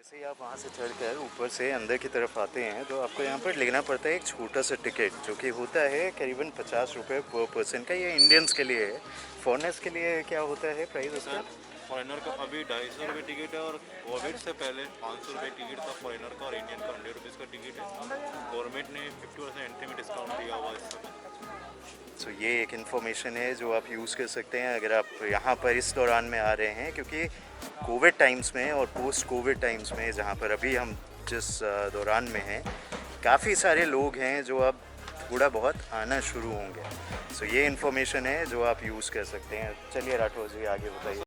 जैसे ही आप वहाँ से चढ़कर ऊपर से अंदर की तरफ आते हैं तो आपको यहाँ पर लेना पड़ता है एक छोटा सा टिकट, जो कि होता है करीबन 50 रुपये पर पर्सन का। ये इंडियंस के लिए है। फॉरेनर्स के लिए क्या होता है प्राइस उसका? सर फॉरेनर का अभी 250 रुपये टिकट है, और कोविड से पहले 500 रुपये टिकट था फॉरेनर का, और इंडियन का 100 रुपीज़ का टिकट है। गवर्नमेंट ने 50% एंट्री में डिस्काउंट दिया हुआ है इस समय। तो ये एक इन्फॉर्मेशन है जो आप यूज़ कर सकते हैं अगर आप यहाँ पर इस दौरान में आ रहे हैं, क्योंकि कोविड टाइम्स में और पोस्ट कोविड टाइम्स में, जहाँ पर अभी हम जिस दौरान में हैं, काफ़ी सारे लोग हैं जो अब थोड़ा बहुत आना शुरू होंगे। सो ये इन्फॉर्मेशन है जो आप यूज़ कर सकते हैं। चलिए राठौर जी, आगे बताइए।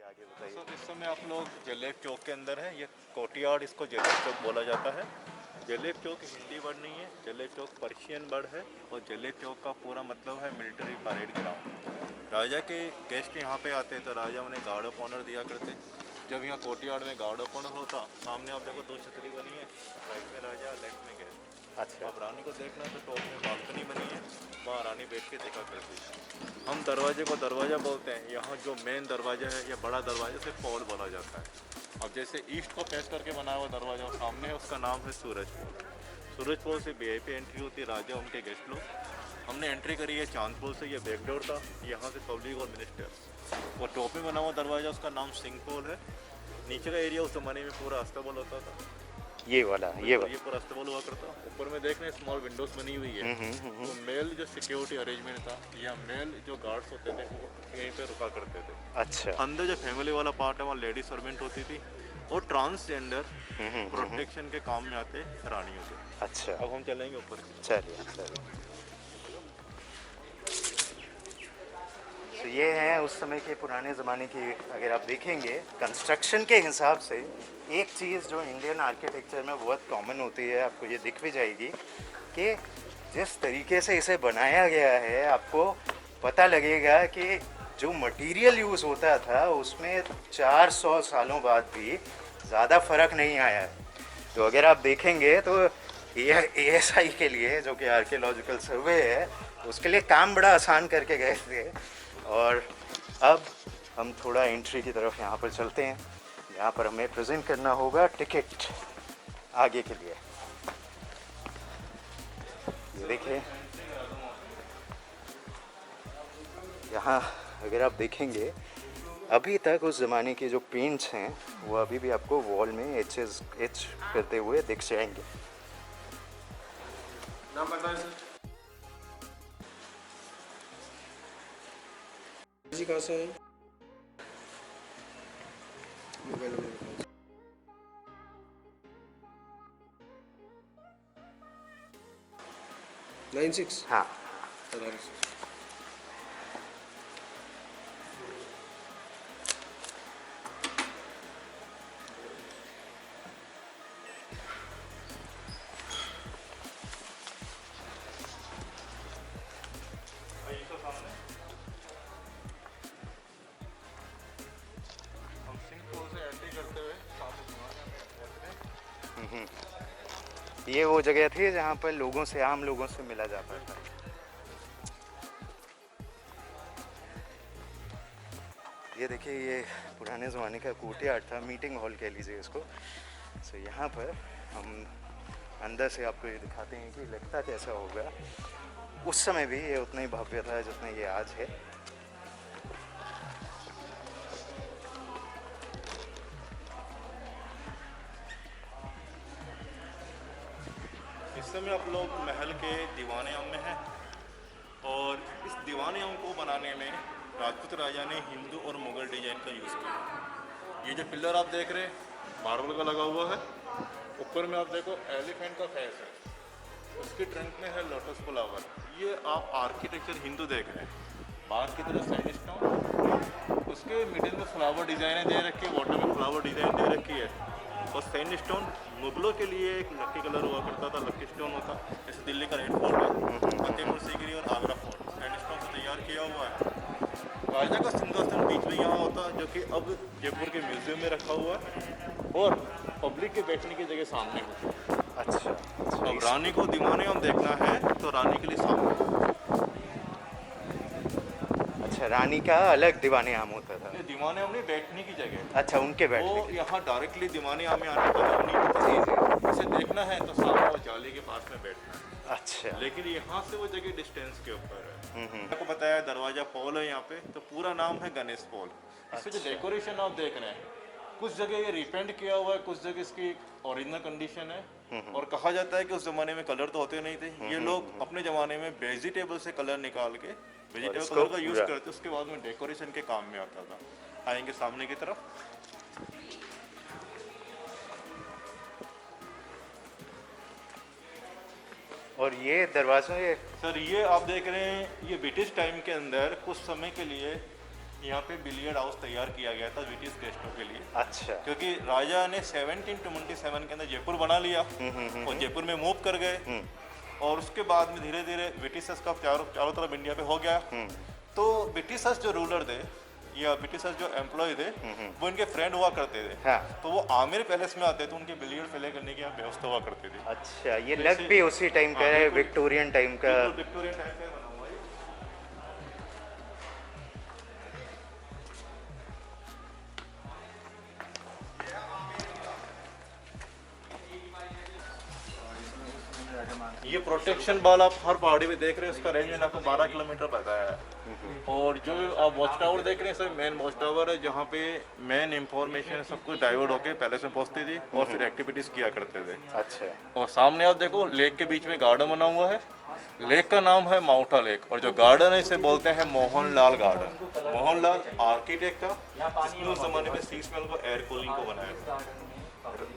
आगे बताइए। सर इस समय आप लोग जलेब चौक के अंदर हैं। ये कोर्टयार्ड, इसको जलेब चौक बोला जाता है। जलेब चौक हिंदी वर्ड नहीं है, जलेब चौक पर्शियन वर्ड है, और जलेब चौक का पूरा मतलब है मिलिट्री परेड ग्राउंड। राजा के गेस्ट यहाँ पे आते तो राजा उन्हें गार्ड ऑफ ऑनर दिया करते। जब यहाँ कोर्टयार्ड में गार्ड ऑफ ऑनर होता, सामने आप देखो 2 छतरी बनी है, राइट में राजा, लेफ्ट में गेस्ट। अच्छा। अब रानी को देखना तो टॉप में बालकनी बनी है, वहाँ रानी बैठ के देखा करती है। हम दरवाजे को दरवाज़ा बोलते हैं। यहाँ जो मेन दरवाज़ा है या बड़ा दरवाज़ा से पॉल बोला जाता है। अब जैसे ईस्ट को फेस करके बनाया हुआ दरवाज़ा सामने है, उसका नाम है सूरज पोल। सूरज पोल से वीआईपी एंट्री होती है, राजा उनके गेस्ट लोग। हमने एंट्री करी है चांद पोल से, ये बैकडोर था, यहाँ से पब्लिक और मिनिस्टर्स। वो टॉप में बना हुआ दरवाज़ा, उसका नाम सिंह पोल है। नीचे का एरिया उस ज़माने में पूरा अस्तबल होता था। ये वाला ये पूरा अस्तबल हुआ करता। ऊपर में देखने स्मॉल विंडोज बनी हुई है। तो मेल जो सिक्योरिटी अरेंजमेंट था, या मेल जो गार्ड्स होते थे वो यहीं पे रुका करते थे। अच्छा। अंदर जो फैमिली वाला पार्ट है वहाँ लेडी सर्वेंट होती थी, और ट्रांसजेंडर प्रोटेक्शन के काम में आते रानियों के। अच्छा। अब हम चलेंगे ऊपर। चलिए चलिए। तो ये है उस समय के पुराने ज़माने की। अगर आप देखेंगे कंस्ट्रक्शन के हिसाब से, एक चीज़ जो इंडियन आर्किटेक्चर में बहुत कॉमन होती है, आपको ये दिख भी जाएगी कि जिस तरीके से इसे बनाया गया है, आपको पता लगेगा कि जो मटेरियल यूज़ होता था उसमें 400 सालों बाद भी ज़्यादा फ़र्क नहीं आया है। तो अगर आप देखेंगे तो ASI के लिए, जो कि आर्कियोलॉजिकल सर्वे है, उसके लिए काम बड़ा आसान करके गए थे। और अब हम थोड़ा एंट्री की तरफ यहाँ पर चलते हैं। यहाँ पर हमें प्रेजेंट करना होगा टिकट आगे के लिए। ये देखिए, यहाँ अगर आप देखेंगे अभी तक उस ज़माने के जो पेंट्स हैं वो अभी भी आपको वॉल में एच करते हुए दिख जाएंगे। नाम बताएं सर। जी कहाँ से है? मोबाइल नंबर बताओ। 96। हाँ। ये वो जगह थी जहाँ पर लोगों से, आम लोगों से मिला जाता था। ये देखिए, ये पुराने ज़माने का कोर्टयार्ड था, मीटिंग हॉल कह लीजिए इसको। सो यहाँ पर हम अंदर से आपको ये दिखाते हैं कि लगता कैसा होगा। उस समय भी ये उतना ही भव्य था जितना ये आज है। इस समय आप लोग महल के दीवाने आम में हैं और इस दीवाने आम को बनाने में राजपूत राजा ने हिंदू और मुगल डिजाइन का यूज़ किया। ये जो पिलर आप देख रहे हैं मार्बल का लगा हुआ है, ऊपर में आप देखो एलिफेंट का फेस है, उसके ट्रंक में है लोटस फ्लावर। ये आप आर्किटेक्चर हिंदू देख रहे हैं। बाहर की तरफ सैंडस्टोन, उसके मिडिल में फ्लावर डिजाइनें दे रखी है, बॉटम में फ्लावर डिजाइन दे रखी है। और सैंडस्टोन मुगलों के लिए एक लकी कलर हुआ करता था, लकी स्टोन होता, जैसे दिल्ली का रेड फोर्ट है, फतेहपुर सीकरी और आगरा फोर्ट सैंडस्टोन से तैयार किया हुआ है। राजा का सिंहासन बीच में यहाँ होता, जो कि अब जयपुर के म्यूजियम में रखा हुआ है, और पब्लिक के बैठने की जगह सामने होती है। अच्छा, अब रानी को दीवाने हम देखना है तो रानी के लिए सामने, अच्छा, रानी का अलग दीवाने आम होता था। ये दीवाने हम नहीं बैठने की जगह, अच्छा, उनके बैठने वो की। यहाँ डायरेक्टली दीवाने आम में आने का अलाउ नहीं होता। जी जी। इसे देखना है तो सामने वो जाली के पास में बैठना है। अच्छा। लेकिन यहाँ से वो जगह डिस्टेंस के ऊपर है। आपको बताया दरवाजा पॉल है यहाँ पे, तो पूरा नाम है गणेश पॉल। इससे जो डेकोरेशन आप देख रहे हैं, कुछ जगह ये रिपेंट किया हुआ है, कुछ जगह इसकी ओरिजिनल कंडीशन है। और कहा जाता है कि उस जमाने में कलर तो होते नहीं थे, ये लोग अपने जमाने में वेजिटेबल से कलर निकाल के वेजिटेबल इसको कलर का यूज पूरा- करते, उसके बाद में डेकोरेशन के काम में आता था। आएंगे सामने की तरफ। और ये दरवाज़ों ये सर ये आप देख रहे हैं, ये ब्रिटिश टाइम के अंदर कुछ समय के लिए यहाँ पे बिलियर्ड हाउस तैयार किया गया था ब्रिटिश गेस्टों के लिए। अच्छा। क्योंकि राजा ने 1727 के अंदर जयपुर बना लिया और जयपुर में मूव कर गए, और उसके बाद में धीरे धीरे ब्रिटिशर्स का चारों तरफ इंडिया पे हो गया। तो ब्रिटिशर्स जो रूलर थे या ब्रिटिशर्स जो एम्प्लॉय थे, वो इनके फ्रेंड हुआ करते थे। हाँ। तो वो आमिर पैलेस में आते थे, उनके बिलियर्ड प्ले करने की यहाँ व्यवस्था हुआ करती थी। अच्छा, ये लग भी उसी टाइम का है, विक्टोरियन टाइम का। विक्टोरियन टाइम का बना हुआ है। ये प्रोटेक्शन बाल आप हर पहाड़ी में देख रहे हैं, उसका रेंज मैंने आपको 12 किलोमीटर बताया है। और जो आप वॉच टावर देख रहे हैं सर, मेन वॉच टावर है जहाँ पे मेन इंफॉर्मेशन सब कुछ डाइवर्ट होके पैलेस में पहुँचती थी और फिर एक्टिविटीज़ किया करते थे। अच्छा। और सामने आप देखो लेक के बीच में गार्डन बना हुआ है। लेक का नाम है माउंटा लेक, और जो गार्डन है इसे बोलते हैं मोहनलाल गार्डन। मोहनलाल आर्किटेक्ट था, जिसने उस जमाने में शीश महल को एयर कूलिंग को बनाया था।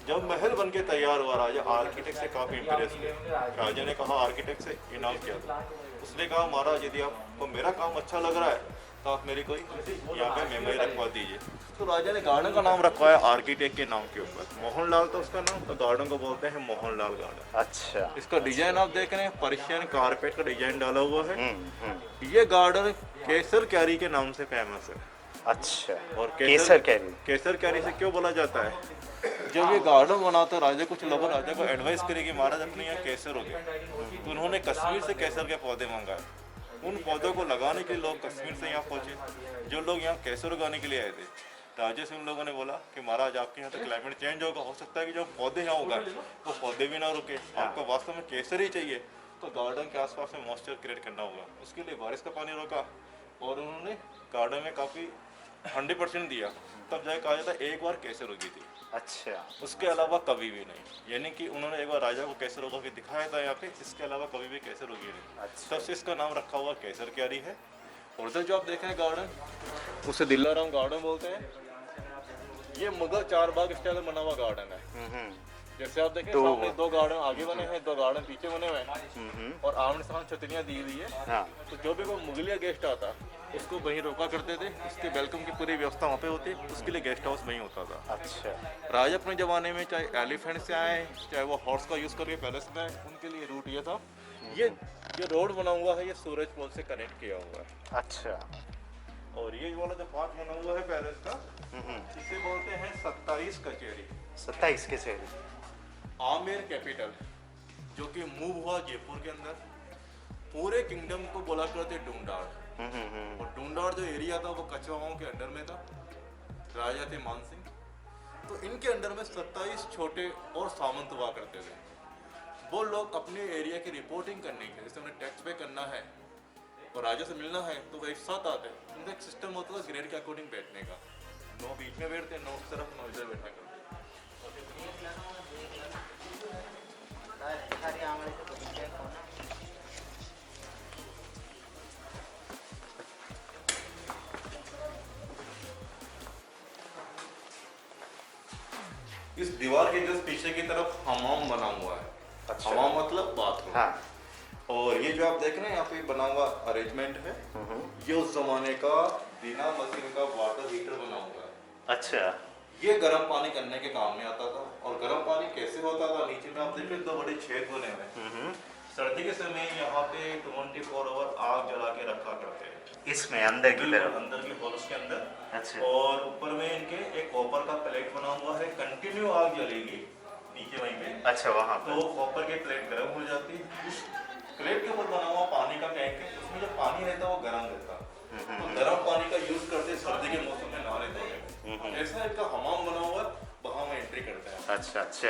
जब महल बन के तैयार हुआ, राजा आर्किटेक्ट से काफ़ी इम्प्रेस थे। राजा ने कहा आर्किटेक्ट से इनाम किया था, उसने कहा महाराज यदि आपको मेरा काम अच्छा लग रहा है तो आप मेरी कोई यहाँ पे मेमोरी रखवा दीजिए। तो राजा ने गार्डन का नाम रखवाया आर्किटेक्ट के नाम के ऊपर। मोहनलाल तो उसका नाम, तो गार्डन को बोलते हैं मोहनलाल गार्डन। अच्छा। इसका डिजाइन आप देख रहे हैं, पर्शियन कारपेट का डिजाइन डाला हुआ है। ये गार्डन केसर कैरी के नाम से फेमस है। अच्छा। और केसर कैरी। केसर कैरी से क्यों बोला जाता है? जब ये गार्डन बना तो राजा, कुछ लोगों राजा को एडवाइस करे कि महाराज अपने यहाँ केसर हो गया, तो उन्होंने कश्मीर से केसर के पौधे मंगाए। उन पौधों को लगाने के लिए लोग कश्मीर से यहाँ पहुँचे। जो लोग यहाँ केसर उगाने के लिए आए थे, राजा से उन लोगों ने बोला कि महाराज आपके यहाँ तो क्लाइमेट चेंज होगा, हो सकता है कि जो पौधे यहाँ उगाए वो पौधे भी ना रुके, आपको वास्तव में केसर ही चाहिए, तो गार्डन के आसपास में मॉइस्चर क्रिएट करना होगा। उसके लिए बारिश का पानी रोका और उन्होंने गार्डन में काफ़ी 100% दिया, तब जाके कहा जाता है एक बार केसर उगी थी। अच्छा। उसके अलावा कभी भी नहीं, यानी कि उन्होंने एक बार राजा को केसर उगा के दिखाया था यहाँ पे, इसके अलावा कभी भी केसर उगी नहीं। अच्छा। तब से इसका नाम रखा हुआ केसर क्यारी है। और उधर जो आप देख रहे हैं गार्डन, उसे दिल्लाराम गार्डन बोलते हैं। ये मुगल चार बाग स्टाइल में बना हुआ गार्डन है। जैसे आप देखें सामने दो गार्डन आगे बने हैं, दो गार्डन पीछे बने हुए हैं, और आमने सामने छतरियाँ दी हुई है। हाँ। तो जो भी कोई मुगलिया गेस्ट आता उसको वहीं रोका करते थे, उसके वेलकम की पूरी व्यवस्था वहाँ पे होती, उसके लिए गेस्ट हाउस वहीं होता था। अच्छा। राजा अपने ज़माने में चाहे एलिफेंट से आए, चाहे वो हॉर्स का यूज़ करके पैलेस में आए, उनके लिए रूट ये था। ये रोड बना हुआ है, ये सूरज पोल से कनेक्ट किया हुआ है। अच्छा। और ये वाला जो पार्ट बना हुआ है पैलेस का, इसे बोलते हैं 27 कचेरी। 27 के से। आमेर कैपिटल, जो कि मूव हुआ जयपुर के अंदर। पूरे किंगडम को बोला करते डूंडाड़, और डूंडाड़ जो एरिया था वो कछवाओं के अंडर में था। राजा थे मान सिंह, तो इनके अंडर में 27 छोटे और सामंत हुआ करते थे। वो लोग अपने एरिया की रिपोर्टिंग करने के जैसे उन्हें टैक्स पे करना है और राजा से मिलना है तो वो एक साथ आते हैं। उनका एक सिस्टम होता था ग्रेड के अकॉर्डिंग बैठने का, 9 बीच में बैठते, 9 उस तरफ 9 इधर बैठा करते। इस दीवार के जस्ट पीछे की तरफ हमाम बना हुआ है। अच्छा। हमाम मतलब बाथरूम। हाँ। और ये जो आप देख रहे हैं यहाँ पे बना हुआ अरेंजमेंट है, ये उस जमाने का बिना मशीन का वाटर हीटर बना हुआ है। अच्छा। ये गर्म पानी करने के काम में आता था। और गर्म पानी कैसे होता था, नीचे में आप देख रहे हैं 2 बड़े छेद बने हुए हैं। सर्दी के समय यहाँ पे 24 आवर आग जला के रखा करते हैं, इसमें अंदर की तरफ। अंदर के होल्स के अंदर। अच्छा। और ऊपर में इनके एक कॉपर का प्लेट बना हुआ है, कंटिन्यू आग जलेगी नीचे वहीं पे। अच्छा, वहाँ तो कॉपर की प्लेट गर्म हो जाती है। उस प्लेट के ऊपर बना हुआ पानी का टैंक है, उसमें जो पानी रहता है वो गर्म रहता है। तो गर्म पानी का यूज करते सर्दी के मौसम में नहाने धोने। ऐसा इनका हमाम बना हुआ है, वहाँ में एंट्री करते हैं। अच्छा अच्छा।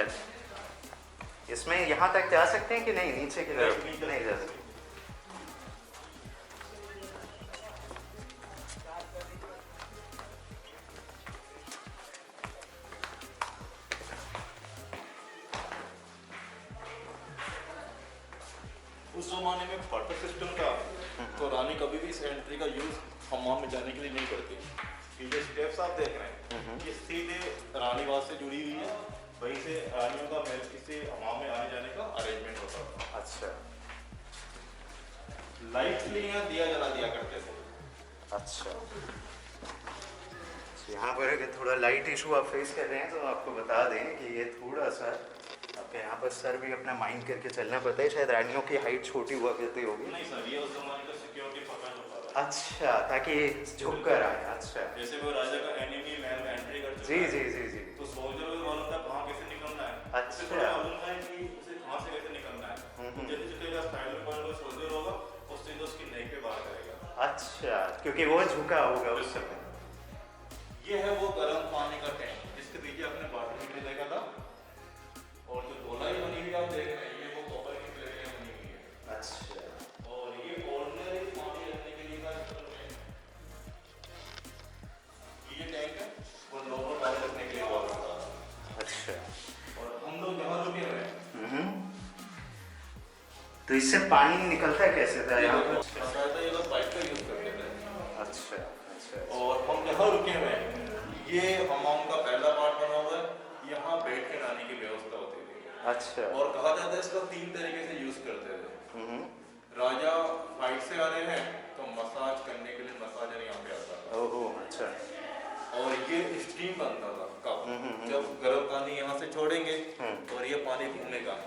इसमें यहाँ तक जा सकते हैं कि नहीं, नीचे की तरफ नहीं जा सकते? उस जमाने में वाटर सिस्टम था, तो रानी कभी भी इस एंट्री का यूज हमाम में जाने के लिए नहीं करती। ये जो स्टेप्स आप देख रहे हैं ये सीधे रानीवास से जुड़ी हुई है, वहीं से रानियों का महल से हमाम में आने जाने का अरेंजमेंट होता था। अच्छा लाइट के लिए यहाँ दिया जला दिया करते थे। अच्छा। यहाँ पर अगर थोड़ा लाइट इशू आप फेस कर रहे हैं तो आपको बता दें कि ये थोड़ा सा आपके यहाँ पर सर भी अपना माइंड करके चलना पड़ता है। शायद रानियों की हाइट छोटी हुआ करती होगी। नहीं सर, ये उस जमाने का सिक्योरिटी पकड़ होता था। अच्छा, ताकि झुक कर आए। अच्छा। जैसे कोई राजा का एनिमी महल में एंट्री कर चुका जी है, जी जी जी। तो सोल्जर को मालूम था कहाँ कैसे निकलना है। अच्छा। उसे थोड़ा मालूम था कि उसे कहाँ से कैसे निकलना है। तो जैसे जितेगा साइड में कोई सोल्जर होगा, उससे जो उसकी नेक पे बाहर करेगा। अच्छा, क्योंकि वो झुका होगा उस समय। ये है वो गर्म पानी का टैंक जिसके पीछे आपने वाटर हीटर देखा था। और जो गोलाई बनी हुई आप देख रहे हैं, ये वो कॉपर की प्लेटें बनी हुई है। अच्छा। और ये ऑर्डिनरी पानी रखने के लिए का इंस्ट्रूमेंट है। ये टैंक है वो नॉर्मल पानी रखने के लिए हुआ करता था। अच्छा। और हम लोग यहाँ रुके हुए हैं। तो इससे पानी निकलता कैसे था यहाँ पर? ये लोग पाइप का यूज करते थे। अच्छा अच्छा। और हम जहाँ रुके हुए हैं ये हमाम का पहला पार्ट बना हुआ है, यहाँ बैठ के नहाने की व्यवस्था होती थी। अच्छा। और कहा जाता है इसका 3 तरीके से यूज करते थे। राजा फाइट से आ रहे हैं तो मसाज करने के लिए मसाजर यहाँ पे आता था। ओहो अच्छा। और ये स्टीम बनता था कब, जब गर्म पानी यहाँ से छोड़ेंगे और ये पानी घूमेगा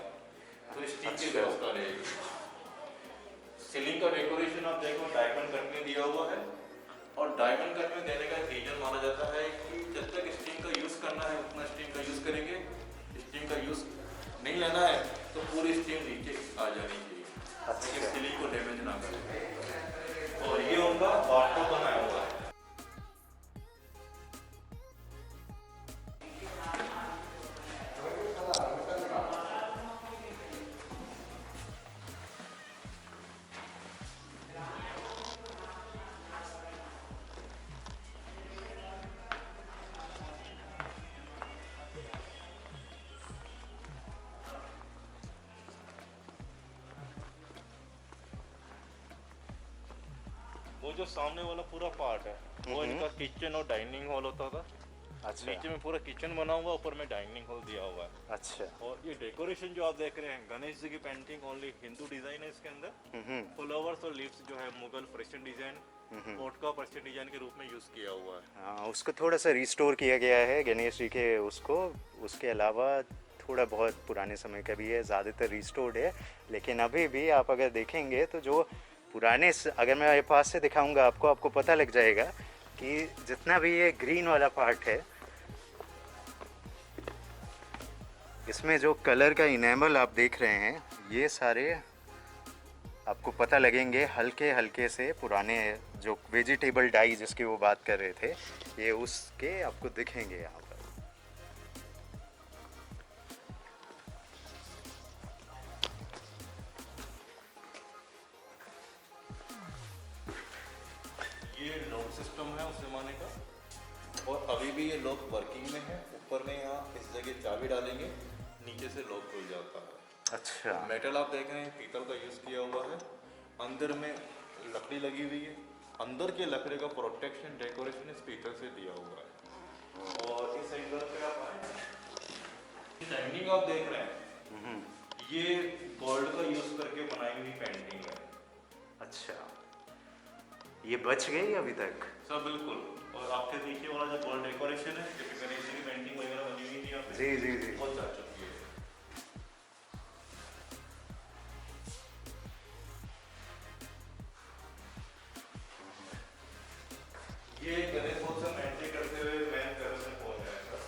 तो स्टीम की व्यवस्था रहेगी। सीलिंग का डेकोरेशन आप देखो डायमंड कट में दिया हुआ है। और डायमंड कट में देने का रीजन माना जाता है कि जब तक स्टीम का यूज करना है उतना स्टीम का यूज करेंगे, स्टीम का यूज नहीं लेना है तो पूरी स्टीम नीचे आ जानी चाहिए। अच्छा। सीलिंग को डैमेज ना करें। और ये उनका बाथटब बनाया हुआ है। वो जो सामने वाला पूरा पार्ट है वो इनका किचन और डाइनिंग हॉल होता था। अच्छा। नीचे में पूरा किचन बना हुआ, ऊपर में डाइनिंग हॉल दिया हुआ है। अच्छा। और ये डेकोरेशन जो आप देख रहे हैं गणेश जी की पेंटिंग ओनली हिंदू डिजाइन है इसके अंदर। फ्लावर्स और लीव्स जो है मुगल पर्शियन डिजाइन, कोट का पर्शियन डिजाइन के रूप में यूज किया हुआ है। हाँ, उसको थोड़ा सा रिस्टोर किया गया है गणेश जी के उसको। उसके अलावा थोड़ा बहुत पुराने समय का भी है, ज़्यादातर रिस्टोर्ड है। लेकिन अभी भी आप अगर देखेंगे तो जो पुराने अगर मैं पास से दिखाऊंगा आपको पता लग जाएगा कि जितना भी ये ग्रीन वाला पार्ट है इसमें जो कलर का इनेमल आप देख रहे हैं ये सारे आपको पता लगेंगे हल्के हल्के से पुराने जो वेजिटेबल डाई जिसकी वो बात कर रहे थे, ये उसके आपको दिखेंगे यहाँ पर। सिस्टम है उस ज़माने का, और अभी भी ये लॉक वर्किंग में है। ऊपर में यहाँ इस जगह चाबी डालेंगे, नीचे से लॉक खुल जाता है। अच्छा, मेटल आप देख रहे हैं पीतल का यूज़ किया हुआ है, अंदर में लकड़ी लगी हुई है। अंदर के लकड़ी का प्रोटेक्शन डेकोरेशन इस पीतल से दिया हुआ है। और इस एंगल पे आप आए, पेंटिंग आप देख रहे हैं, ये गोल्ड का यूज़ करके बनाई हुई पेंटिंग है। अच्छा, ये बच गई अभी तक? सब बिल्कुल। और आपके देखिए वाला जो गोल्ड डेकोरेशन है, जैसे गणेश जी की पेंटिंग वगैरह बनी हुई थी यहाँ पे, जी जी जी। बहुत जा चुकी है। ये गणेश उत्सव एंट्री करते हुए मेन टेरेस में पहुंच जाएगा।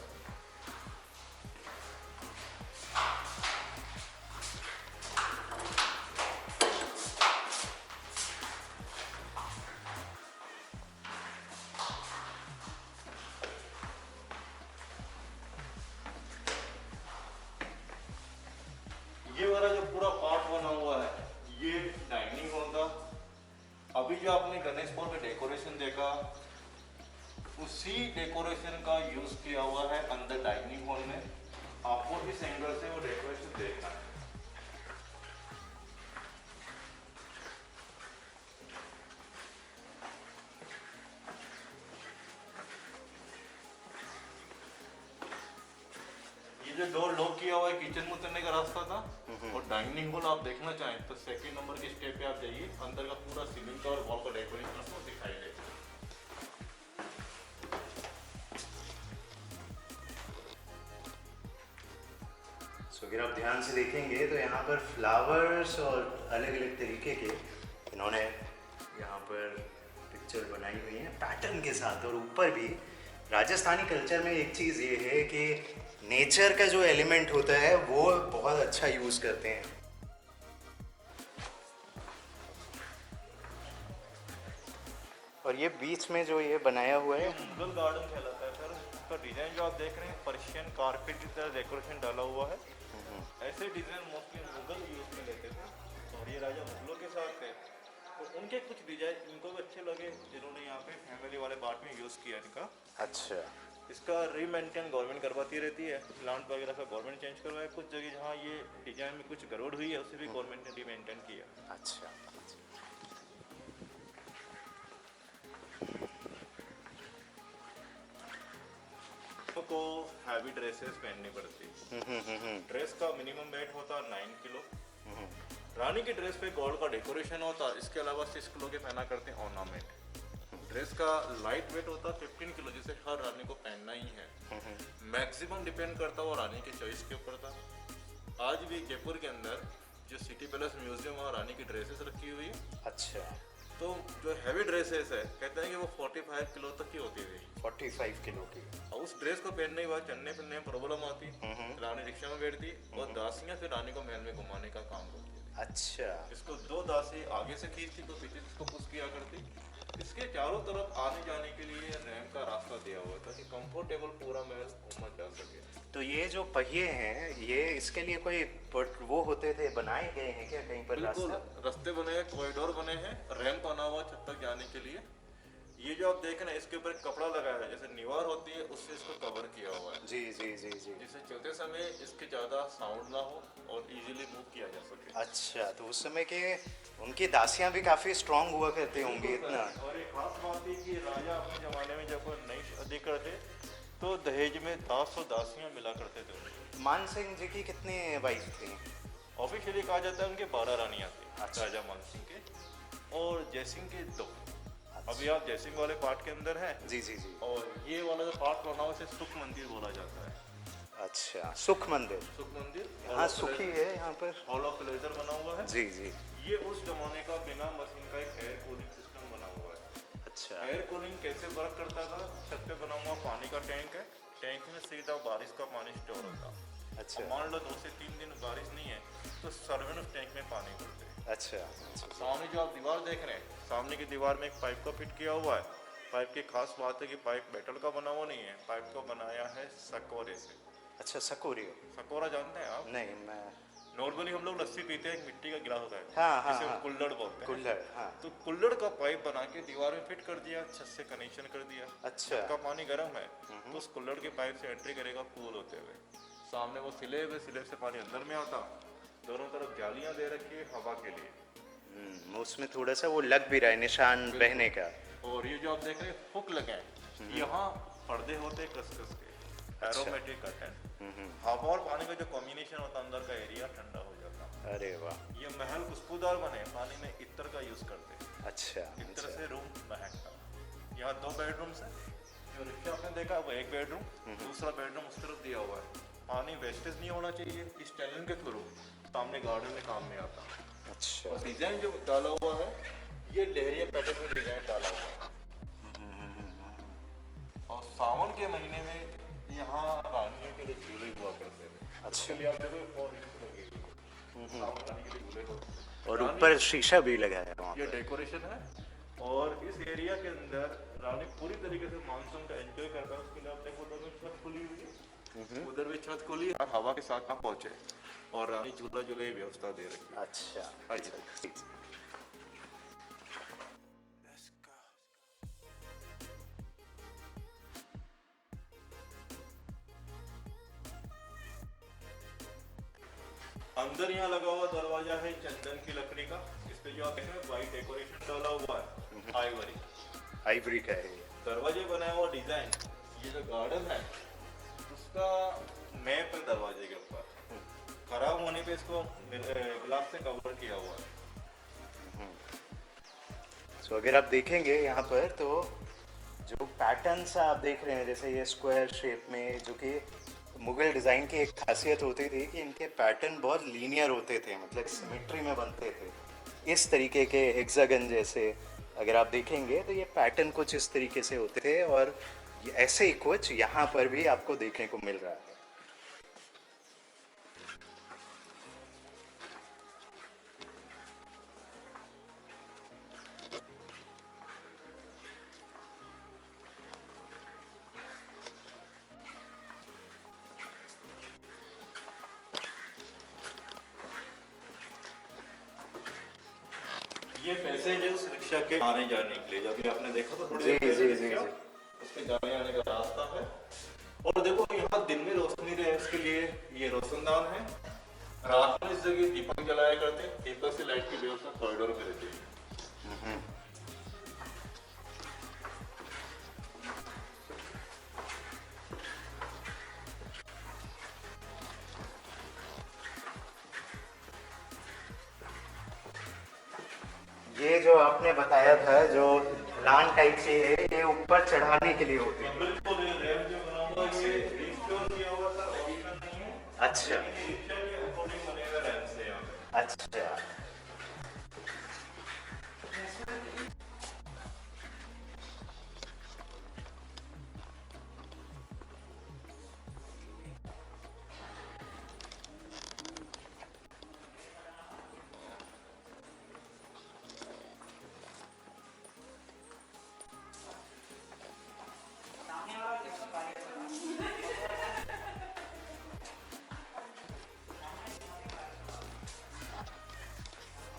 ये वाला जो पूरा पार्ट बना हुआ है, ये डाइनिंग हॉल का। अभी जो आपने गणेश हॉल में डेकोरेशन देखा, उसी डेकोरेशन का यूज किया हुआ है अंदर डाइनिंग हॉल में। आपको इस एंगल से वो डेकोरेशन देखना है। ये जो डोर लॉक किया हुआ है, किचन में उतरने का रास्ता था। और डाइनिंग हॉल आप देखना चाहें तो सेकंड नंबर के स्टेप पे आप जाइए, अंदर का पूरा सीलिंग का और वॉल का डेकोरेशन आपको दिखाई देगा। सो अगर आप ध्यान से देखेंगे तो यहाँ पर फ्लावर्स और अलग अलग तरीके के इन्होंने यहाँ पर पिक्चर बनाई हुई है पैटर्न के साथ। और ऊपर भी राजस्थानी कल्चर में एक चीज़ ये है कि नेचर का जो एलिमेंट होता है वो बहुत अच्छा यूज़ करते हैं। और ये बीच में जो ये बनाया हुआ है, मुगल गार्डन कहलाता है सर। उसका डिजाइन जो आप देख रहे हैं, पर्शियन कारपेट की तरह डेकोरेशन डाला हुआ है। ऐसे डिजाइन मोस्टली मुगल यूज में लेते थे, और ये राजा मुगलों के साथ थे, तो उनके कुछ डिजाइन इनको भी अच्छे लगे, जिन्होंने यहाँ पे फैमिली वाले पार्ट में यूज किया इनका। अच्छा इसका रीमेंटेन गवर्नमेंट करवाती रहती है। प्लांट वगैरह का गवर्नमेंट चेंज करवाया। कुछ जगह जहाँ ये डिजाइन में कुछ गड़बड़ हुई है, उसे भी गवर्नमेंट ने रीमेंटेन किया। अच्छा। को हैवी ड्रेसेस पहननी पड़ती। ड्रेस का मिनिमम वेट होता 9 किलो। रानी की ड्रेस पे गोल्ड का डेकोरेशन होता, इसके अलावा 6 किलो के पहना करते हैं ऑर्नामेंट। ड्रेस का लाइट वेट होता 15 किलो, जिसे हर रानी को पहनना ही है। मैक्सिमम डिपेंड करता वो रानी की चॉइस के ऊपर था। आज भी जयपुर के अंदर जो सिटी पैलेस म्यूजियम, वहाँ रानी की ड्रेसेस रखी हुई है। अच्छा, तो जो हैवी ड्रेसेस है, कहते हैं कि वो 45 किलो तक की होती थी। 45 किलो की। और उस ड्रेस को पहनने के बाद चलने फिरने में प्रॉब्लम आती। रानी रिक्शा में बैठती और दासियां फिर रानी को महल में घुमाने का काम करती थी। अच्छा, इसको 2 दासी आगे से खींचती, तो पीछे इसको पुश किया करती। इसके चारों तरफ आने जाने के लिए रैंप का रास्ता दिया हुआ था कि कंफर्टेबल पूरा महल घूमा जा सके। तो ये जो पहिए हैं, ये इसके लिए कोई वो होते थे, बनाए गए हैं क्या कहीं पर बिल्कुल, रास्ता? रास्ते बने हैं, कॉरिडोर बने हैं, रैंप बना हुआ छत तक जाने के लिए। ये जो आप देख रहे हैं, इसके ऊपर एक कपड़ा लगाया है, जैसे निवार होती है उससे इसको कवर किया हुआ है, जी जी जी जी। जिससे चलते समय इसके ज़्यादा साउंड ना हो और इजीली मूव किया जा सके। अच्छा, तो उस समय के उनकी दासियां भी काफ़ी स्ट्रांग हुआ करती होंगी इतना। और एक खास बात है कि राजा अपने ज़माने में जब नई शादी करते तो दहेज में दास और दासियाँ मिला करते थे। मान सिंह जी की कितनी वाइफ थी? ऑफिशियली कहा जाता है उनके 12 रानियाँ थी। अच्छा। राजा मान सिंह के, और जयसिंह के 2। अभी आप जयसिंह वाले पार्ट के अंदर हैं। जी जी जी। और ये वाला जो पार्ट बना हुआ है, इसे सुख मंदिर बोला जाता है। अच्छा, सुख मंदिर। सुख मंदिर, हाँ, सुखी है यहाँ पर। हॉल ऑफ लेजर बना हुआ है। जी जी। ये उस जमाने का बिना मशीन का एक एयर कूलिंग सिस्टम बना हुआ है। अच्छा, एयर कूलिंग कैसे वर्क करता था? छत पे बना हुआ पानी का टैंक है, टैंक में सीधा बारिश का पानी स्टोर होता। अच्छा मान लो 2 से 3 दिन बारिश नहीं है, तो सर्वेंट उस टैंक में पानी भरते हैं। अच्छा अच्छा। सामने जो आप दीवार देख रहे हैं, सामने की दीवार में एक पाइप का फिट किया हुआ है। पाइप की खास बात है कि पाइप मेटल का बना हुआ नहीं है, पाइप को बनाया है सकोरे से। अच्छा, सकोरियो। सकोरा जानते हैं आप? नहीं, मैं नॉर्मली हम लोग लस्सी पीते हैं, एक मिट्टी का गिलास होता है, हाँ, हाँ, जिसे हाँ। हम कुल्हड़ बोलते हैं। कुल्हड़, हाँ। तो कुल्हड़ का पाइप बना के दीवार में फिट कर दिया, छत से कनेक्शन कर दिया। अच्छा। का पानी गर्म है तो उस कुल्हड़ के पाइप से एंट्री करेगा कूल होते हुए, सामने वो स्लेब है, स्लेब से पानी अंदर में आता, दोनों तरफ जालियां दे रखी है हवा के लिए। उसमें थोड़ा सा वो लग भी रहा है निशान बहने का। और ये जो आप देख रहे हैं हुक लगे हैं, यहाँ पर्दे होते हैं कस कस के, एरोमेटिक कर्टन। हवा और पानी का जो कॉम्बिनेशन होता है, अंदर का एरिया ठंडा हो जाता है। अरे वाह। ये महल खुशबूदार बने, पानी में इत्र का यूज करते हैं, अच्छा, इत्र अच्छा। से रूम महकता। यहाँ 2 बेडरूम्स है, जो रिक्शा आपने देखा वो एक बेडरूम, दूसरा बेडरूम उस तरफ दिया हुआ है। पानी वेस्टेज नहीं होना चाहिए, इस टैलेंट के थ्रू सामने गार्डन में काम में आता। अच्छा। और डिजाइन जो डाला हुआ है, ये लहरिया पैटर्न में डिजाइन डाला हुआ है। और सावन के महीने में यहाँ रानियों के लिए झूले हुआ करते थे। अच्छा। उसके लिए आप देखो फॉर लगी हुई है, सावन रानी के लिए झूले होते हैं। और ऊपर शीशा भी लगाया है वहाँ ये पर। डेकोरेशन है, और इस एरिया के अंदर रानी पूरी तरीके से मानसून का एंजॉय करता है। उसके लिए आप देखो उधर में छत खुली हुई है, उधर भी छत खुली है, हवा के साथ ना पहुंचे, और रानी झूला झूले की व्यवस्था दे रखी है। अच्छा। आइए। अंदर यहाँ लगा हुआ दरवाजा है चंदन की लकड़ी का, इस पे जो आप देख रहे हैं व्हाइट डेकोरेशन डाला हुआ है, आइवरी आइवरी का है ये। दरवाजे बनाया हुआ डिजाइन। ये जो गार्डन है उसका मैप है दरवाजे के ऊपर, खराब होने पे इसको ग्लास से कवर किया हुआ है। सो अगर आप देखेंगे यहाँ पर तो जो पैटर्न्स आप देख रहे हैं, जैसे ये स्क्वायर शेप में, जो कि मुगल डिज़ाइन की एक खासियत होती थी कि इनके पैटर्न बहुत लीनियर होते थे, मतलब सिमेट्री में बनते थे। इस तरीके के हेक्सागन जैसे अगर आप देखेंगे तो ये पैटर्न कुछ इस तरीके से होते थे, और ऐसे ही कुछ यहाँ पर भी आपको देखने को मिल रहा है। ये पैसेज है उस रिक्शा के आने जाने के लिए, जब आपने देखा तो थोड़ी जी, देर जी, पहले जी, रिक्शा, जी। उसके जाने आने का रास्ता है। और देखो यहाँ दिन में रोशनी रहे उसके लिए ये रोशनदान है, रात में इस जगह दीपक जलाया करते हैं, दीपक से लाइट की व्यवस्था कॉरिडोर में रहती है। ये जो आपने बताया था जो लान टाइप से है, ये ऊपर चढ़ाने के लिए होते हैं। बिल्कुल ये रैंप जो बना हुआ है ये रिस्टोर किया हुआ था, ऑप्शन नहीं है। अच्छा, ये रिक्शा के अकॉर्डिंग बनेगा रैंप से यहाँ पे। अच्छा।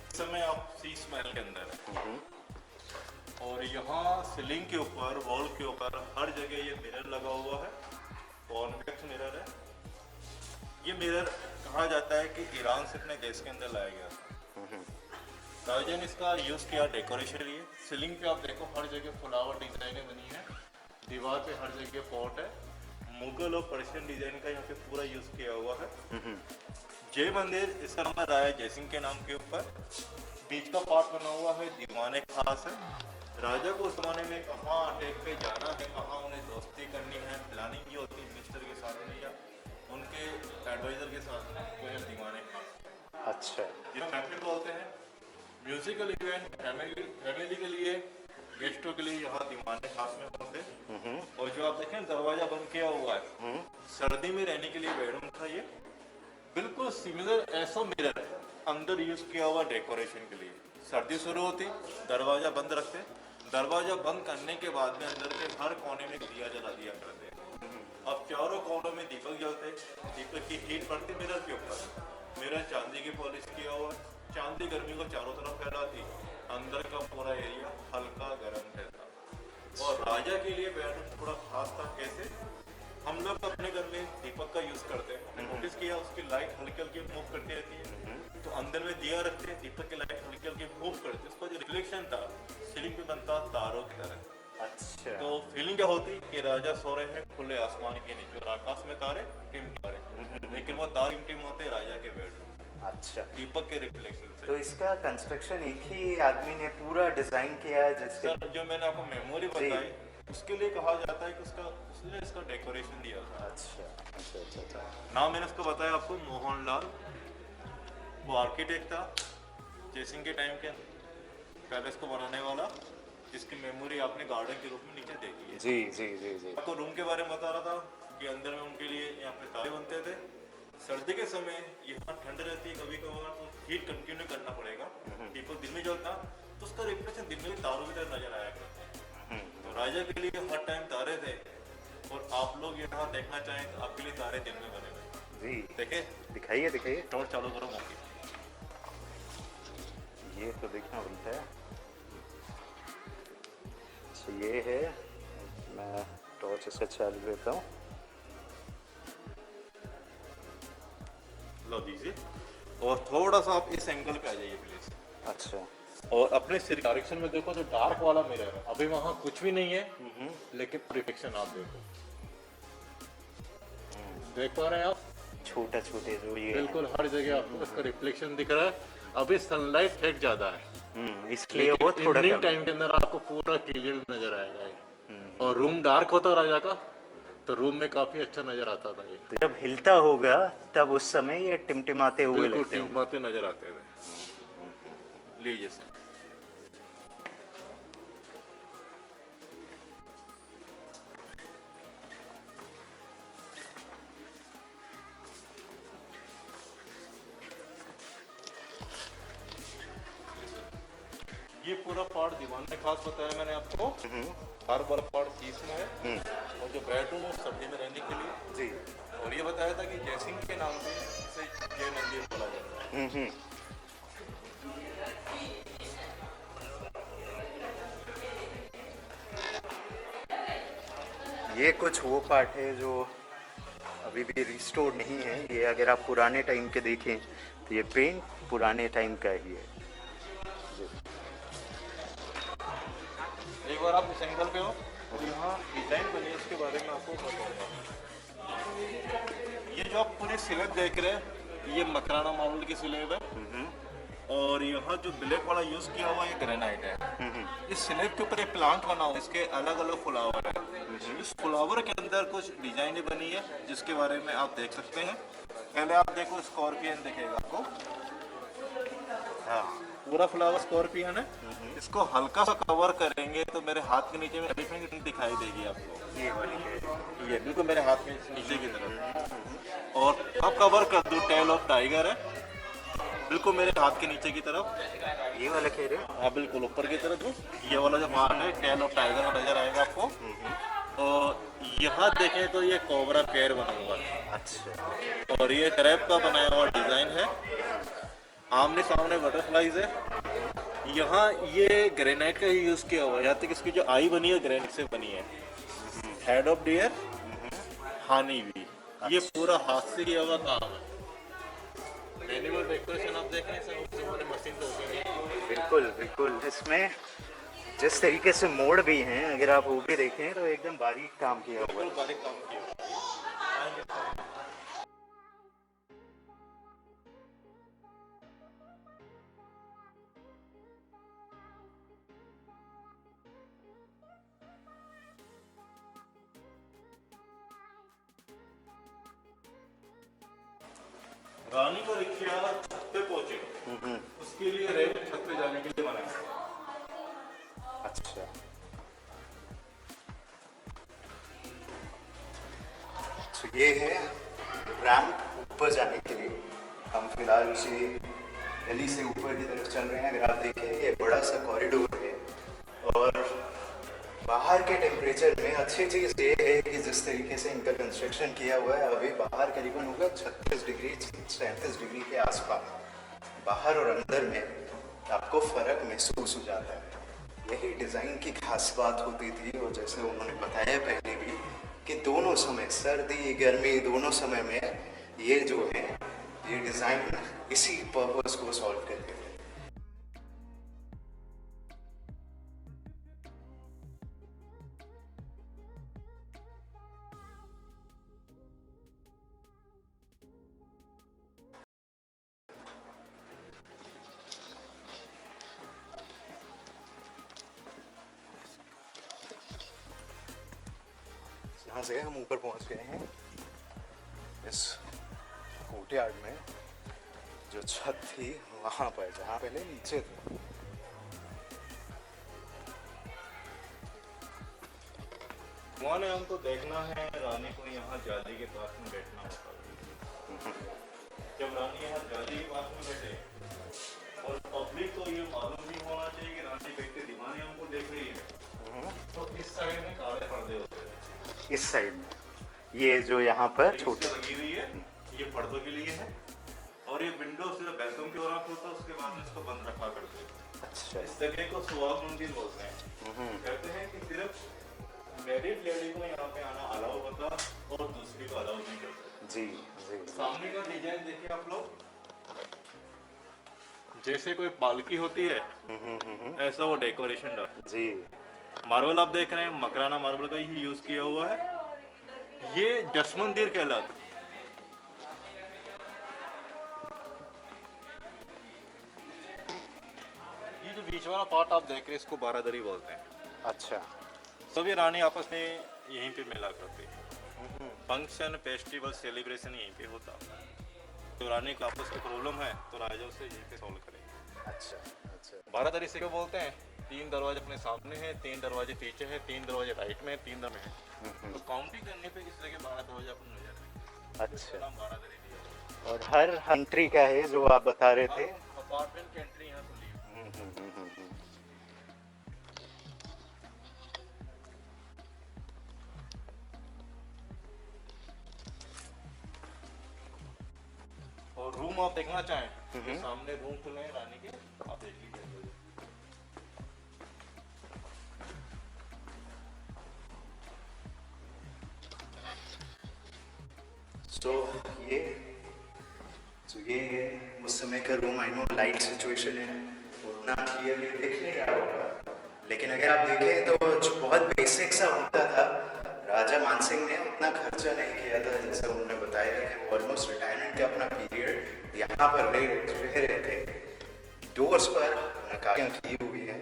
इस समय आप शीश महल के अंदर है, और यहाँ सीलिंग के ऊपर, वॉल के ऊपर हर जगह ये मिरर लगा हुआ है, कॉन्वेक्स मिरर है। ये मिरर कहा जाता है कि ईरान से अपने देश के अंदर लाया गया था। राजा ने इसका यूज़ किया डेकोरेशन के लिए। सीलिंग पे आप देखो हर जगह फ्लावर डिजाइनें बनी है, दीवार पे हर जगह पॉट है, मुगल और पर्शियन डिजाइन का यहाँ पे पूरा यूज़ किया हुआ है। जय मंदिर इसका नाम है राजा जयसिंह के नाम के ऊपर, बीच का पार्ट बना हुआ है, दीवाने खास है। राजा को उस जमाने में कहाँ अटैक पे जाना है, कहाँ उन्हें दोस्ती करनी है, प्लानिंग की होती है मिनिस्टर के साथ में या उनके एडवाइजर के साथ में, तो ये दीवाने खास। अच्छा, ये मैपिंग बोलते हैं। म्यूजिकल इवेंट, फैमिली के लिए, गेस्टों के लिए यहाँ दीवाने खास में होते हैं। और जो आप देखें दरवाजा बंद किया हुआ है, सर्दी में रहने के लिए बेडरूम था ये, बिल्कुल सिमिलर ऐसा मिरर है, अंदर यूज किया हुआ डेकोरेशन के लिए। सर्दी शुरू होती दरवाजा बंद रखते, दरवाजा बंद करने के बाद में अंदर के हर कोने में दिया जला दिया करते। अब चारों कोनों में दीपक जलते, दीपक की हीट पड़ती मिरर के ऊपर, मेरा चांदी की पॉलिश किया हुआ है। चांदी गर्मी को चारों तरफ फैलाती, अंदर का पूरा एरिया हल्का गर्म रहता। और राजा के लिए बेडरूम थोड़ा खास था। कैसे? हम लोग अपने घर में दीपक का यूज करते हैं, नोटिस किया उसकी लाइट हल्की हल्की मूव करती रहती है। तो अंदर में दिया रखते हैं, दीपक की लाइट हल्की हल्की मूव करती है, उसका जो रिफ्लेक्शन था सीलिंग पे बनता तारों की तरह। अच्छा। तो फीलिंग क्या होती कि राजा सो रहे हैं खुले आसमान के नीचे और आकाश में तारे टिमटिमा रहे, लेकिन वो तार टिमटिम होते राजा के बेडरूम, अच्छा, दीपक के रिफ्लेक्शन से। तो इसका कंस्ट्रक्शन एक ही आदमी ने पूरा डिजाइन किया है जिसके सर जो मैंने आपको मेमोरी बताई उसके लिए कहा जाता है कि उसने इसका डेकोरेशन दिया था। अच्छा अच्छा अच्छा अच्छा। नाम मैंने उसको बताया आपको, मोहनलाल। वो आर्किटेक्ट था जयसिंह के टाइम के पैलेस को बनाने वाला, जिसकी मेमोरी आपने गार्डन के रूप में नीचे देखी है। जी जी जी जी। आपको रूम के बारे में बता रहा था कि अंदर में उनके लिए यहाँ पे तारे बनते थे। सर्दी के समय यहाँ ठंड रहती है, कभी कभार तो हीट कंटिन्यू करना पड़ेगा। दीपक दिन में जलता तो उसका रिफ्लेक्शन दिन में भी तारों की तरह नजर आया करता। तो राजा के लिए हर टाइम तारे थे, और आप लोग यहाँ देखना चाहें तो आपके लिए तारे दिन में बने हुए जी। देखे। दिखाइए दिखाइए। टॉर्च चालू करो मौके। ये तो देखना बनता है। अच्छा ये है, मैं टॉर्च से चालू लेता हूँ। लो दीजिए, और थोड़ा सा आप इस एंगल पे आ जाइए प्लीज। अच्छा। और अपने सिर डायरेक्शन में देखो, जो डार्क वाला मिरर है अभी वहाँ कुछ भी नहीं है, लेकिन रिफ्लेक्शन आप देखो, देख पा रहे हैं आप? छोटा छोटे जो ये बिल्कुल हर जगह आपको इसका रिफ्लेक्शन दिख रहा है। अभी सनलाइट हेड ज्यादा है, इसलिए वो थोड़ा इवनिंग कम। टाइम के अंदर आपको पूरा क्लियर नजर आएगा ये। और रूम डार्क होता राजा का, तो रूम में काफी अच्छा नजर आता था ये। तो जब हिलता होगा तब उस समय ये टिमटिमाते हुए बिल्कुल लगते हैं। टिमटिमाते नजर आते थे। लीजिए सर। ये पूरा पार्ट दीवान ने खास बताया मैंने आपको। हर वाला पार्ट 30 में है, और जो बेडरूम है सर्दी में रहने के लिए। जी। और ये बताया था कि जयसिंह के नाम से इसे जय मंदिर बोला जाता है। ये कुछ वो पार्ट है जो अभी भी रिस्टोर नहीं है। ये अगर आप पुराने टाइम के देखें तो ये पेंट पुराने टाइम का ही है। एक बार आप इस एंगल पे हो, और यहाँ डिजाइन बनी है उसके बारे में आपको बताऊंगा। ये जो आप पूरी स्लैब देख रहे हैं, ये मकराना मार्बल की स्लैब है। और यहाँ जो ब्लैक वाला यूज किया हुआ ये ग्रेनाइट है। इस स्लैब के ऊपर एक प्लांट बना हुआ है, इसके अलग अलग फ्लावर है। इस फ्लावर के अंदर कुछ डिजाइने बनी है, जिसके बारे में आप देख सकते हैं। पहले आप देखो, स्कॉर्पियन दिखेगा आपको। हाँ, पूरा फ्लावर स्कॉर्पियन है। इसको हल्का सा कवर करेंगे तो मेरे हाथ के नीचे में एलिफेंट दिखाई देगी आपको। ये वाली है। ये बिल्कुल मेरे हाथ में नीचे की तरफ। और अब कवर कर दूं, टेल ऑफ टाइगर है बिल्कुल मेरे हाथ के नीचे की तरफ। ये वाला कह रहे हो? हाँ बिल्कुल ऊपर की तरफ। ये वाला जो पार्ट है टेल ऑफ टाइगर में नजर आएगा आपको। और यहाँ देखें तो ये कोबरा पैर बना हुआ है। अच्छा। और ये क्रैब का बनाया हुआ डिजाइन है। आमने सामने बटरफ्लाईज है। यहाँ ये ग्रेनाइट का ही यूज किया हुआ है। यहाँ तक इसकी जो आई बनी है ग्रेनाइट से बनी है। हेड ऑफ डियर, हानी भी, ये पूरा हाथ से किया हुआ काम है। मैनुअल डेकोरेशन आप देख रहे हैं, सब हमारे मशीन तो होती है। बिल्कुल बिल्कुल। इसमें जिस तरीके से मोड़ भी हैं, अगर आप वो भी देखें तो एकदम बारीक काम किया हुआ है। बिल्कुल बारीक काम किया हुआ है। रानी का रिक्शा छत पे पहुंचे, उसके लिए रेल छत पे जाने के लिए बनाया। अच्छा। तो ये है रैंप ऊपर जाने के लिए। हम फिलहाल उसी गली से ऊपर की तरफ चल रहे हैं। अगर आप देखें ये बड़ा सा कॉरिडोर है, और बाहर बाहर के टेम्परेचर में अच्छी चीज़ ये है कि जिस तरीके से इनका कंस्ट्रक्शन किया हुआ है, अभी बाहर करीबन होगा 36 डिग्री 37 डिग्री के आसपास, बाहर और अंदर में आपको फ़र्क महसूस हो जाता है। यही डिज़ाइन की खास बात होती थी। और जैसे उन्होंने बताया पहले भी कि दोनों समय, सर्दी गर्मी दोनों समय में ये जो है ये डिज़ाइन इसी पर्पस को सॉल्व करते थे। यहाँ से हम ऊपर पहुँच गए हैं इस कोर्टयार्ड में। जो छत थी वहाँ पर, जहाँ पहले नीचे थे। मैंने हमको देखना है रानी को यहाँ जाली के पास में बैठना होता है। जब रानी यहाँ जाली के पास में बैठे और पब्लिक को ये मालूम नहीं होना चाहिए कि रानी बैठते दीवानी हमको देख रही है, तो इस साइड में काले पर्दे होते हैं। इस साइड में ये जो यहाँ पर छोटी लगी हुई है, ये पर्दों के लिए है। और ये विंडो सिर्फ बैलकनी की ओर होता है, उसके बाद में इसको बंद रखा करते हैं। अच्छा, इस जगह को सुहाग मंदिर बोलते हैं। कहते हैं कि सिर्फ मैरिड लेडी को यहाँ पे आना अलाउ होता और दूसरी को अलाउ नहीं करते। जी जी। सामने का डिजाइन देखिए आप लोग, जैसे कोई पालकी होती है ऐसा वो डेकोरेशन डाल। जी मार्बल आप देख रहे हैं, मकराना मार्बल का ही यूज किया हुआ है। ये जसमंदिर कहलाता है। ये जो बीच वाला पार्ट आप देख रहे हैं इसको बारादरी बोलते हैं। अच्छा। सभी रानी आपस में यहीं पे मिला करती है। फंक्शन फेस्टिवल सेलिब्रेशन यहीं पे होता। तो रानी का आपस में प्रॉब्लम है तो राजा उसे यहीं पे सॉल्व करेंगे। अच्छा अच्छा। बारादरी से क्यों बोलते हैं? 3 दरवाजे अपने सामने हैं, 3 दरवाजे पीछे हैं, 3 दरवाजे राइट में, 3 दरवाजे हैं। तो काउंटिंग करने पे इस जगह 12 दरवाजे अपन मिल जाते हैं। अच्छा। नाम बारादरी दिया। और हर एंट्री का है जो आप बता रहे थे। अपार्टमेंट की एंट्री यहाँ खुली है। और रूम आप देखना चाहें तो सामने रूम खुले हैं रानी के, आप देख लीजिए। तो ये उस समय का room, I know light situation है, उतना क्लियरली दिख नहीं रहा होगा, लेकिन अगर आप देखें तो जो बहुत बेसिक सा होता था, राजा मानसिंह ने उतना खर्चा नहीं किया था। जैसे उन्होंने बताया कि वो ऑलमोस्ट रिटायरमेंट का अपना पीरियड यहाँ पर रह रहे थे। डोर्स पर नक्काशियाँ की हुई हैं,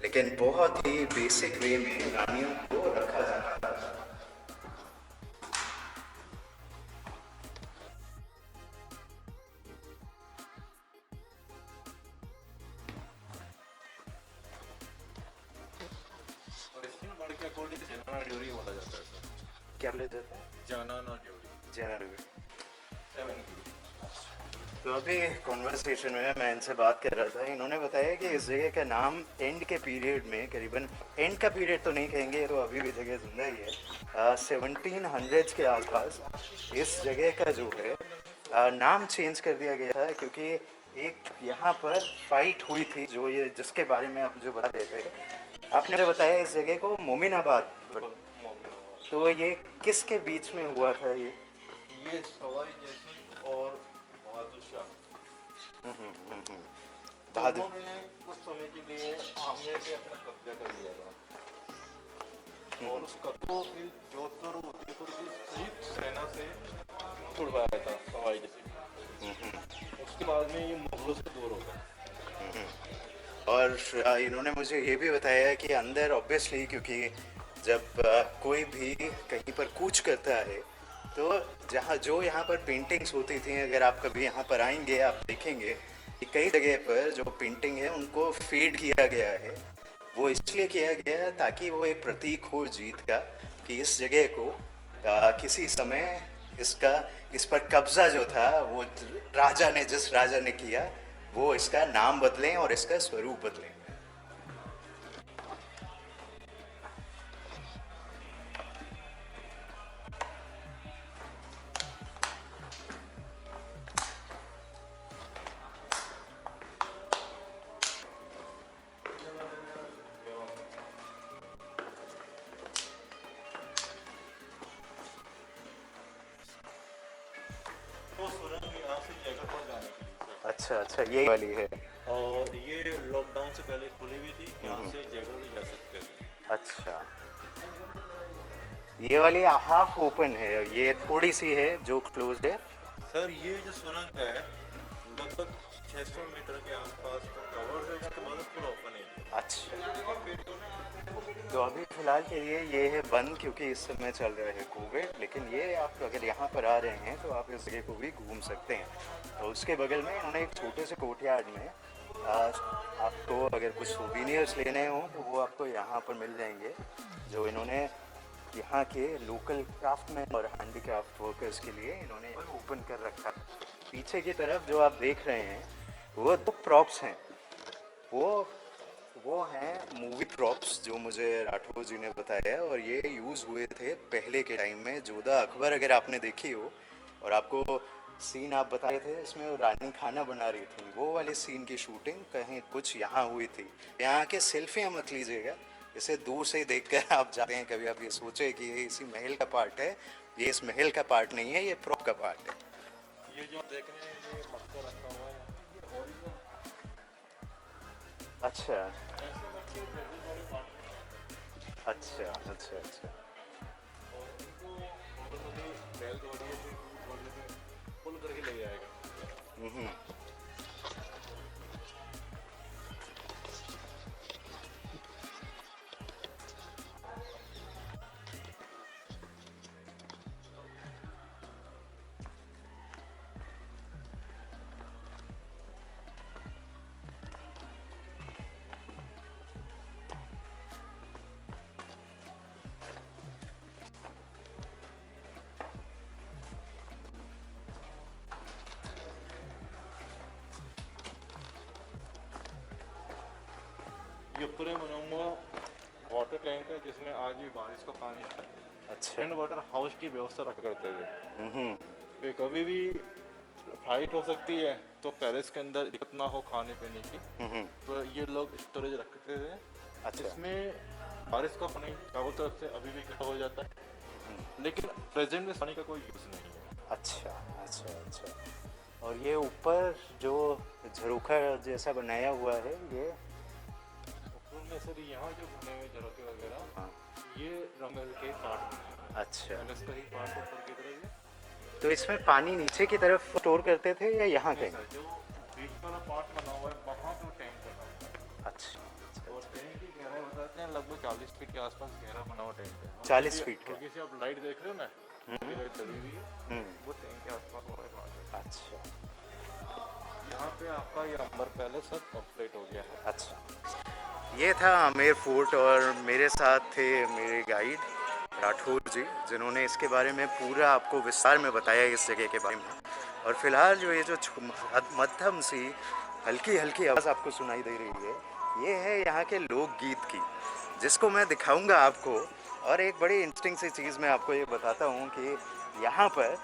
लेकिन बहुत ही बेसिक वे में रानियों को रखा जाता था। ड्यूरी बोला जाता है सर। क्या लेते थे? जानाना ड्यूरी। जनरल। 7 की। तो अभी कॉन्वर्सेशन में मैं इनसे बात कर रहा था, इन्होंने बताया कि इस जगह का नाम एंड के पीरियड में, करीबन एंड का पीरियड तो नहीं कहेंगे, तो अभी भी जगह जिंदा ही है, 1700s के आसपास इस जगह का जो है नाम चेंज कर दिया गया था, क्योंकि एक यहाँ पर फाइट हुई थी जो ये जिसके बारे में आप जो बता रहे थे। आपने जो बताया इस जगह को मोमिनाबाद, तो ये किसके बीच में हुआ था? ये सवाई जैसी और बहादुर शाह। बहादुर ने कुछ समय के लिए आमेर पे अपना कब्जा कर लिया था और उस कब्जा फिर जोधपुर और उदयपुर की संयुक्त सेना से छुड़वाया था सवाई जैसी। उसके बाद में ये मुगलों से दूर हो गया। और इन्होंने मुझे ये भी बताया कि अंदर ऑब्वियसली, क्योंकि जब कोई भी कहीं पर कूच करता है तो जहाँ जो यहाँ पर पेंटिंग्स होती थी, अगर आप कभी यहाँ पर आएंगे आप देखेंगे कि कई जगह पर जो पेंटिंग है उनको फेड किया गया है। वो इसलिए किया गया है ताकि वो एक प्रतीक हो जीत का, कि इस जगह को किसी समय इस पर कब्जा जो था वो जिस राजा ने किया, वो इसका नाम बदलें और इसका स्वरूप बदलें। जगह पर जाने के लिए अच्छा अच्छा, ये वाली है। सर। और ये लॉकडाउन से पहले खुली हुई थी, यहाँ से जगह भी जा सकते थे। अच्छा, ये वाली हाफ ओपन है, ये थोड़ी सी है जो क्लोज्ड है। सर ये जो सुरंग है लगभग 600 मीटर के आसपास कवर है, उसके बाद पूरा ओपन है। अच्छा, तो अभी फ़िलहाल के लिए ये है बंद क्योंकि इस समय चल रहा है कोविड, लेकिन ये आप अगर यहाँ पर आ रहे हैं तो आप इस जगह को भी घूम सकते हैं। तो उसके बगल में उन्होंने एक छोटे से कोर्टयार्ड में आपको अगर कुछ सोवीनियर्स लेने हों तो वो आपको यहाँ पर मिल जाएंगे, जो इन्होंने यहाँ के लोकल क्राफ्टमैन और हैंडीक्राफ्ट वर्कर्स के लिए इन्होंने ओपन कर रखा है। पीछे की तरफ जो आप देख रहे हैं वो 2 प्रॉप्स हैं, वो हैं मूवी प्रॉप्स जो मुझे राठौर जी ने बताया, और ये यूज़ हुए थे पहले के टाइम में। जोधा अकबर अगर आपने देखी हो, और आपको सीन आप बता रहे थे इसमें वो रानी खाना बना रही थी, वो वाले सीन की शूटिंग कहीं कुछ यहाँ हुई थी। यहाँ के सेल्फियाँ मत लीजिएगा, इसे दूर से ही देखकर आप जाते हैं, कभी आप ये सोचे कि ये इसी महल का पार्ट है, ये इस महल का पार्ट नहीं है, ये प्रॉप का पार्ट है। ये जो आप देख रहे हैं ये मटका रखा हुआ है, ये ओरिजिनल अच्छा ऐसे मटके बड़े बड़े पार्ट अच्छा अच्छा अच्छा, और इनको नॉर्मली बैलगाड़ियों से पुल करके ले जाएगा। हम्म। ये पूरे बनाऊंगा वाटर टैंक है जिसमें आज भी बारिश का पानी है। अच्छा, एंड वाटर हाउस की व्यवस्था रखा करते थे हम्म। कि कभी भी फ्लाइट हो सकती है तो पैलेस के अंदर दिक्कत ना हो खाने पीने की, तो ये लोग स्टोरेज रखते थे। अच्छा, इसमें बारिश का पानी चारों तरफ से अभी भी इकट्ठा हो जाता है, लेकिन प्रेजेंट में पानी का कोई यूज़ नहीं है। अच्छा अच्छा अच्छा, और ये ऊपर जो झरोखा जैसा बनाया हुआ है ये, ऊपर में सर यहाँ जो बने हुए झरोखे वगैरह, हाँ, ये रंगल के पार्ट बने हुए हैं। अच्छा, पैलेस का ही पार्ट ऊपर की तरफ है। तो इसमें पानी नीचे की तरफ स्टोर करते थे या यहाँ नहीं कहीं? सर, जो बीच वाला पार्ट बना हुआ है वहाँ पे टैंक बना हुआ है, अच्छा अच्छा, और टैंक की गहराई बताते हैं लगभग 40 फीट के आसपास गहरा बना हुआ टैंक है। 40 फीट का? क्योंकि से आप लाइट देख रहे हो ना, ये लाइट चली हुई है, हम्म, वो टैंक के आसपास हो रहा है। अच्छा यहाँ पे आपका ये अंबर पैलेस सब कंप्लीट हो गया है। अच्छा। ये था आमेर फोर्ट, और मेरे साथ थे मेरे गाइड राठौर जी, जिन्होंने इसके बारे में पूरा आपको विस्तार में बताया इस जगह के बारे में। और फिलहाल जो ये जो मध्यम सी हल्की हल्की आवाज़ आपको सुनाई दे रही है, ये है यहाँ के लोकगीत की, जिसको मैं दिखाऊंगा आपको। और एक बड़ी इंटरेस्टिंग सी चीज़ मैं आपको ये बताता हूँ कि यहाँ पर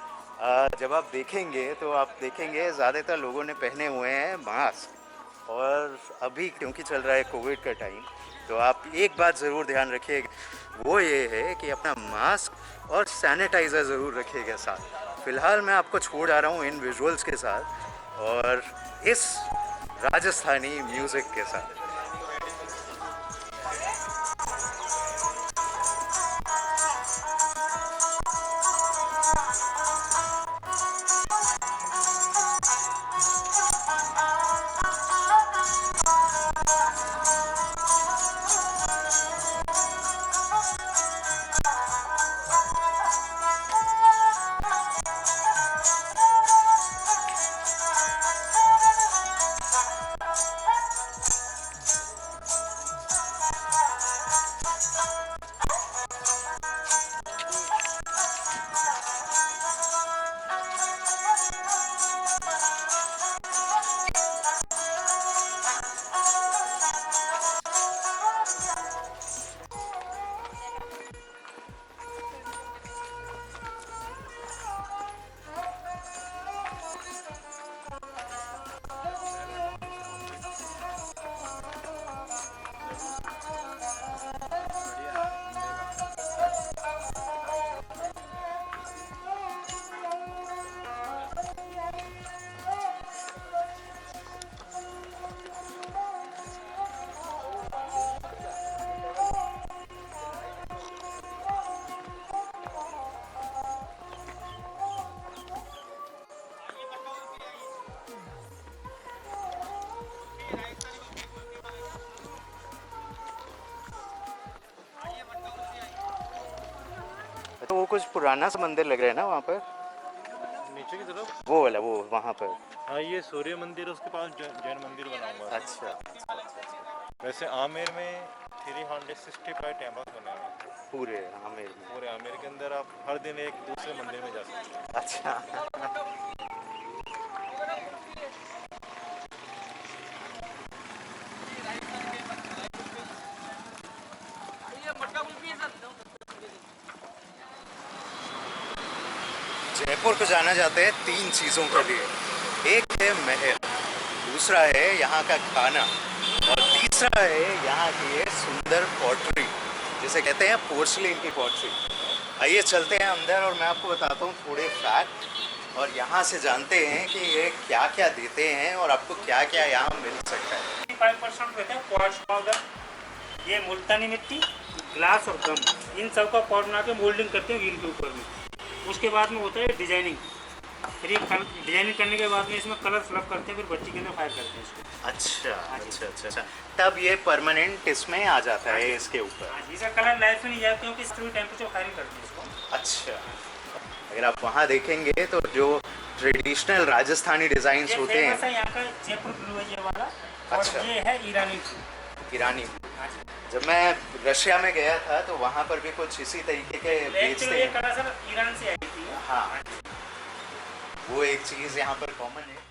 जब आप देखेंगे तो आप देखेंगे ज़्यादातर लोगों ने पहने हुए हैं मास्क, और अभी क्योंकि चल रहा है कोविड का टाइम, तो आप एक बात ज़रूर ध्यान रखिएगा, वो ये है कि अपना मास्क और सैनिटाइज़र ज़रूर रखिएगा साथ। फ़िलहाल मैं आपको छोड़ आ रहा हूँ इन विजुअल्स के साथ और इस राजस्थानी म्यूज़िक के साथ। तो वो कुछ पुराना सा मंदिर लग रहा है ना वहाँ पर, नीचे की तरफ। वो वाला, वो वहाँ पर। हाँ, ये सूर्य मंदिर, उसके पास जैन मंदिर बना हुआ है। अच्छा। वैसे आमेर में 365 टेम्पल्स बने हुए हैं। पूरे आमेर में। पूरे आमेर के अंदर आप हर दिन एक दूसरे मंदिर में जा सकते हैं। अच्छा। जयपुर को जाना जाते हैं 3 चीज़ों के लिए। एक है महल, दूसरा है यहाँ का खाना, और तीसरा है यहाँ की ये सुंदर पॉटरी, जिसे कहते हैं पोर्सलिन की पॉटरी। आइए चलते हैं अंदर और मैं आपको बताता हूँ थोड़े फैक्ट, और यहाँ से जानते हैं कि ये क्या क्या देते हैं और आपको क्या क्या यहाँ मिल सकता है। 5% रहता है क्वार्ट्ज पाउडर, ये मुल्तानी मिट्टी, ग्लास और गम, इन सब का पाउडर बना के मोल्डिंग करते हैं व्हील के ऊपर में। उसके बाद में होता है डिजाइनिंग, फिर ये डिजाइनिंग करने के बाद में इसमें कलर फिलअप करते हैं, फिर बच्ची के अंदर फायर करते हैं इसको। अच्छा। तब ये परमानेंट इसमें आ जाता है इसके ऊपर। हाँ जी, इसका कलर लाइफ में नहीं जाता क्योंकि इस टेम्परेचर फायरिंग करते हैं इसको। अच्छा, अगर आप वहाँ देखेंगे तो जो ट्रेडिशनल राजस्थानी डिजाइन्स ये होते फेमस है हैं। यहाँ का जयपुर ब्लू है ये वाला, अच्छा। और ये है ईरानी ब्लू। ईरानी, हाँ जी, जब मैं रशिया में गया था तो वहाँ पर भी कुछ इसी तरीके के बेचते एक्चुअली ये हैं। कलर सर ईरान से आई थी। हाँ, वो एक चीज़ यहाँ पर कॉमन है।